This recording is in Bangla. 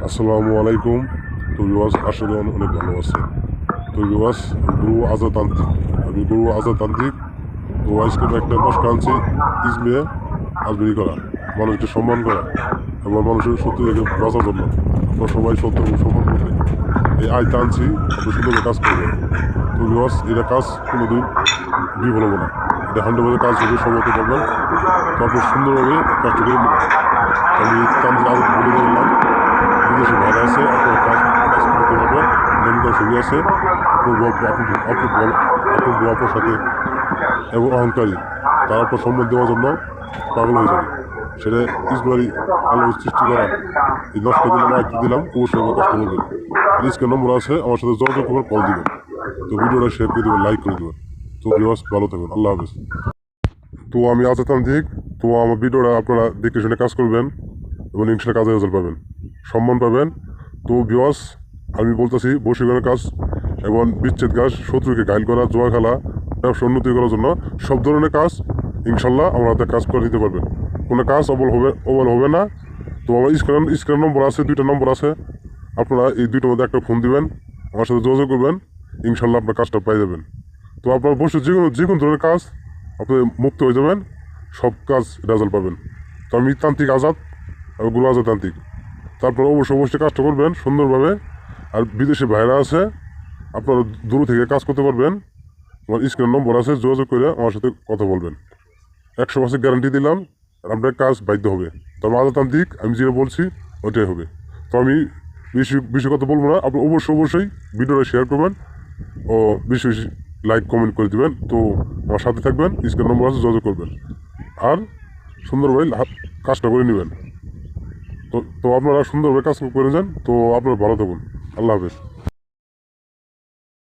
আসসালামু আলাইকুম। তো ভিউয়ার্স, আসলে অনেক ভালো আছে। তো ভিউয়ার্স, গুরু আজাতান্ত্রিক, আমি গুরু আজাতান্ত্রিক। তো আজকে আমি একটা নস্কা আনছি, ইজমে আজমেরি করা, মানুষকে সম্মান করা এবং মানুষের সত্য থেকে বাঁচার জন্য। আপনার সবাই সত্য এবং সম্মান করবেন, এই আয়টা আনছি, আপনি সুন্দরভাবে কাজ করবেন। তো ভিউয়ার্স, এটা কাজ কোনোদিন বিফল হবে না, এটা 100% কাজ হবে, সবাইকে পারবেন। তো আপনি সুন্দরভাবে কাজটা করে নেবেন। আমি তান্ত্রিক আজত বলে দিলাম, বিদেশে ভাইরা আছে, আপনার কাজ কাজ করতে পারবেন। নেমকার ছবি আছে, আপনার বউ আপনার সাথে এবং অহংকারী, তার আপনার সম্মান দেওয়ার জন্য পাগল হয়ে যাবে। সেটা ইসবারি আলো সৃষ্টি করা, এই নষ্ট দিলাম, আয়ত্ত দিলাম, অবশ্যই আমার কাজটা করবেন। স্ক্রিন নম্বর আছে, আমার সাথে যোগাযোগ করবেন, কল দিবেন। তো ভিডিওটা শেয়ার করে দেবেন, লাইক করে দেবেন। তো ভিউয়ার্স, ভালো থাকবেন, আল্লাহ হাফেজ। তো আমি আজাতান্ত্রিক। তো আমার ভিডিওটা আপনারা দেখে শুনে কাজ করবেন এবং ইনশাল্লাহ কাজে রেজাল্ট পাবেন, সম্মান পাবেন। তো ভিউয়ার্স, আমি বলতেছি বশীকরণের কাজ এবং বিচ্ছেদ কাজ, শত্রুকে ঘায়ল করা, জোয়া খেলা, ব্যবসা উন্নতি করার জন্য সব ধরনের কাজ ইনশাল্লাহ আমার হাতে কাজ করে দিতে পারবেন। কোনো কাজ অবল হবে না। তো আমার স্ক্রিন নম্বর আছে, 2টা নম্বর আছে, আপনারা এই 2টার মধ্যে একটা ফোন দিবেন, আমার সাথে যোগাযোগ করবেন, ইনশাল্লাহ আপনার কাজটা পাই যাবেন। তো আপনার বসে যে কোনো ধরনের কাজ আপনি মুক্ত হয়ে যাবেন, সব কাজ রেজাল্ট পাবেন। তো আমি তান্ত্রিক আজাদ, গুরু আজাদ তান্ত্রিক। তারপর অবশ্যই কাজটা করবেন সুন্দরভাবে। আর বিদেশে ভাইরা আছে, আপনারা দূর থেকে কাজ করতে পারবেন। আমার স্ক্রিন নম্বর আছে, যোগাযোগ করে আমার সাথে কথা বলবেন। 100% গ্যারান্টি দিলাম, আপনার কাজ বাধ্য হবে। তো আমি আজাতান্ত্রিক, আমি যেটা বলছি ওইটাই হবে। তো আমি বেশি কথা বলবো না, আপনি অবশ্যই ভিডিওটা শেয়ার করবেন ও বেশি লাইক কমেন্ট করে দেবেন। তো আমার সাথে থাকবেন, স্ক্রিন নম্বর আছে, যোগাযোগ করবেন আর সুন্দরভাবে কাজটা করে নেবেন। তো আপনারা সুন্দরভাবে কাজ করে যান। তো আপনারা ভালো থাকুন, আল্লাহ হাফেজ।